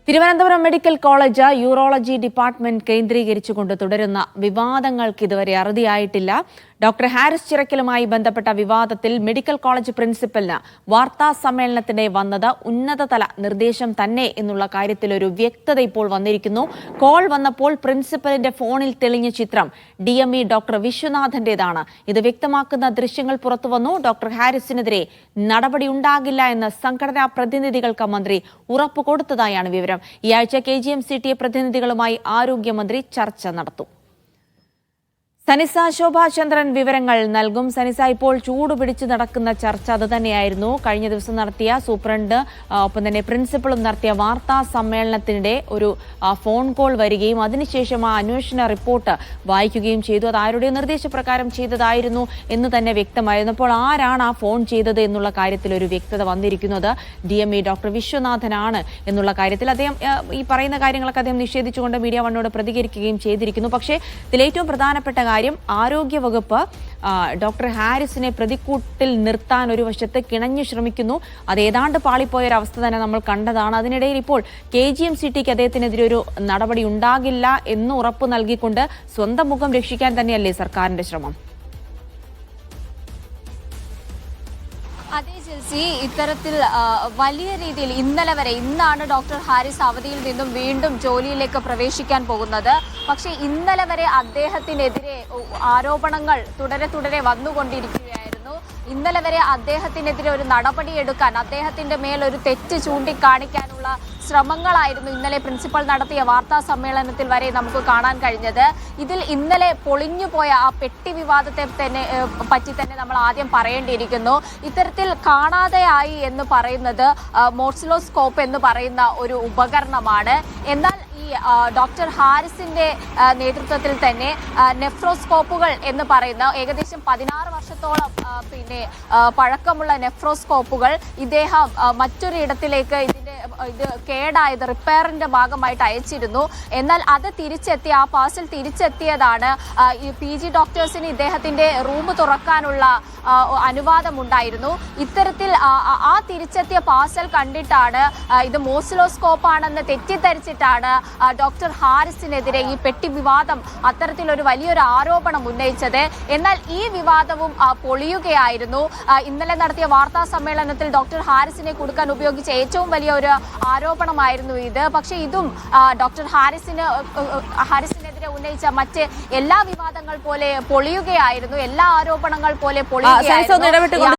Thiruvananthapuram medical college urology department കേന്ദ്രീകരിച്ചുകൊണ്ട് തുടരുന്ന വിവാദങ്ങൾക്ക് ഇതുവരെ അറുതിയായിട്ടില്ല. ഡോക്ടർ ഹാരിസ് ചിറക്കലുമായി ബന്ധപ്പെട്ട വിവാദത്തിൽ മെഡിക്കൽ കോളേജ് പ്രിൻസിപ്പലിന് വാർത്താ സമ്മേളനത്തിന് വന്നത് ഉന്നതതല നിർദ്ദേശം തന്നെ എന്നുള്ള കാര്യത്തിൽ ഒരു വ്യക്തത ഇപ്പോൾ വന്നിരിക്കുന്നു. കോൾ വന്നപ്പോൾ പ്രിൻസിപ്പലിന്റെ ഫോണിൽ തെളിഞ്ഞ ചിത്രം DME ഡോക്ടർ വിശ്വനാഥന്റേതാണ്. ഇത് വ്യക്തമാക്കുന്ന ദൃശ്യങ്ങൾ പുറത്തുവന്നു. ഡോക്ടർ ഹാരിസിനെതിരെ നടപടിയുണ്ടാകില്ല എന്ന് സംഘടനാ പ്രതിനിധികൾക്ക് മന്ത്രി ഉറപ്പ് കൊടുത്തതായാണ് വിവരം. ഈ ആഴ്ച KGMCTA പ്രതിനിധികളുമായി ആരോഗ്യമന്ത്രി ചർച്ച നടത്തും. സനിസ ശോഭാചന്ദ്രൻ വിവരങ്ങൾ നൽകും. സനിസ, ഇപ്പോൾ ചൂടുപിടിച്ച് നടക്കുന്ന ചർച്ച അത് തന്നെയായിരുന്നു. കഴിഞ്ഞ ദിവസം നടത്തിയ സൂപ്രണ്ട് ഒപ്പം തന്നെ പ്രിൻസിപ്പളും നടത്തിയ വാർത്താ സമ്മേളനത്തിനിടെ ഒരു ഫോൺ കോൾ വരികയും അതിനുശേഷം ആ അന്വേഷണ റിപ്പോർട്ട് വായിക്കുകയും ചെയ്തു. അത് ആരുടെ നിർദ്ദേശപ്രകാരം ചെയ്തതായിരുന്നു എന്ന് തന്നെ വ്യക്തമായിരുന്നു. അപ്പോൾ ആരാണ് ആ ഫോൺ ചെയ്തത് എന്നുള്ള കാര്യത്തിൽ ഒരു വ്യക്തത വന്നിരിക്കുന്നത് DME ഡോക്ടർ വിശ്വനാഥനാണ് എന്നുള്ള കാര്യത്തിൽ. അദ്ദേഹം ഈ പറയുന്ന കാര്യങ്ങളൊക്കെ അദ്ദേഹം നിഷേധിച്ചുകൊണ്ട് മീഡിയ വണ്ണോട് പ്രതികരിക്കുകയും ചെയ്തിരിക്കുന്നു. പക്ഷേ ഇതിലേറ്റവും പ്രധാനപ്പെട്ട കാര്യം ആരോഗ്യവകുപ്പ് ഡോക്ടർ ഹാരിസിനെ പ്രതിക്കൂട്ടിൽ നിർത്താൻ ഒരു വശത്ത് കിണഞ്ഞു ശ്രമിക്കുന്നു. അത് ഏതാണ്ട് പാളിപ്പോയൊരവസ്ഥ തന്നെ നമ്മൾ കണ്ടതാണ്. അതിനിടയിൽ ഇപ്പോൾ KGMCTക്ക് അദ്ദേഹത്തിനെതിരെ ഒരു നടപടി ഉണ്ടാകില്ല എന്ന് ഉറപ്പ് നൽകിക്കൊണ്ട് സ്വന്തം മുഖം രക്ഷിക്കാൻ തന്നെയല്ലേ സർക്കാരിന്റെ ശ്രമം? അതെ ജിൽസി, ഇത്തരത്തിൽ വലിയ രീതിയിൽ ഇന്നാണ് ഡോക്ടർ ഹാരിസ് അവധിയിൽ നിന്നും വീണ്ടും ജോലിയിലേക്ക് പ്രവേശിക്കാൻ പോകുന്നത്. പക്ഷേ ഇന്നലെ വരെ അദ്ദേഹത്തിനെതിരെ ആരോപണങ്ങൾ തുടരെ വന്നുകൊണ്ടിരിക്കുകയായിരുന്നു. ഇന്നലെ വരെ അദ്ദേഹത്തിനെതിരെ ഒരു നടപടിയെടുക്കാൻ, അദ്ദേഹത്തിന്റെ മേൽ ഒരു തെറ്റ് ചൂണ്ടിക്കാണിക്കാനുള്ള ശ്രമങ്ങളായിരുന്നു ഇന്നലെ പ്രിൻസിപ്പൽ നടത്തിയ വാർത്താ സമ്മേളനത്തിൽ വരെ നമുക്ക് കാണാൻ കഴിഞ്ഞത്. ഇതിൽ ഇന്നലെ പൊളിഞ്ഞുപോയ ആ പെട്ടി വിവാദത്തെ പറ്റി തന്നെ നമ്മൾ ആദ്യം പറയേണ്ടിയിരിക്കുന്നു. ഇത്തരത്തിൽ കാണാതെയായി എന്ന് പറയുന്നത് മോർസിലോസ്കോപ്പ് എന്ന് പറയുന്ന ഒരു ഉപകരണമാണ്. എന്നാൽ ഡോക്ടർ ഹാരിസിന്റെ നേതൃത്വത്തിൽ തന്നെ നെഫ്രോസ്കോപ്പുകൾ എന്ന് പറയുന്ന ഏകദേശം 16 വർഷത്തോളം പഴക്കമുള്ള നെഫ്രോസ്കോപ്പുകൾ ഇദ്ദേഹം മറ്റൊരിടത്തിലേക്ക് ഇത് കേടായത് റിപ്പയറിന്റെ ഭാഗമായിട്ട് അയച്ചിരുന്നു. എന്നാൽ അത് തിരിച്ചെത്തി, ആ പാർസൽ തിരിച്ചെത്തിയതാണ് ഈ PG ഡോക്ടേഴ്സിന് ഇദ്ദേഹത്തിന്റെ റൂം തുറക്കാനുള്ള അനുവാദമുണ്ടായിരുന്നു. ഇത്തരത്തിൽ ആ തിരിച്ചെത്തിയ പാർസൽ കണ്ടിട്ടാണ് ഇത് മോർസിലോസ്കോപ്പ് ആണെന്ന് തെറ്റിദ്ധരിച്ചിട്ടാണ് ഡോക്ടർ ഹാരിസിനെതിരെ ഈ പെട്ടി വിവാദം, അത്തരത്തിലൊരു വലിയൊരു ആരോപണം ഉന്നയിച്ചത്. എന്നാൽ ഈ വിവാദവും പൊളിയുകയായിരുന്നു. ഇന്നലെ നടത്തിയ വാർത്താ സമ്മേളനത്തിൽ ഡോക്ടർ ഹാരിസിനെ കൊടുക്കാൻ ഉപയോഗിച്ച ഏറ്റവും വലിയ ഒരു ആരോപണമായിരുന്നു ഇത്. പക്ഷേ ഇതും ഡോക്ടർ ഹാരിസിനെതിരെ ഉന്നയിച്ച മറ്റ് എല്ലാ വിവാദങ്ങൾ പോലെ പൊളിയുകയായിരുന്നു. എല്ലാ ആരോപണങ്ങൾ പോലെ പൊളിയുകയായിരുന്നു.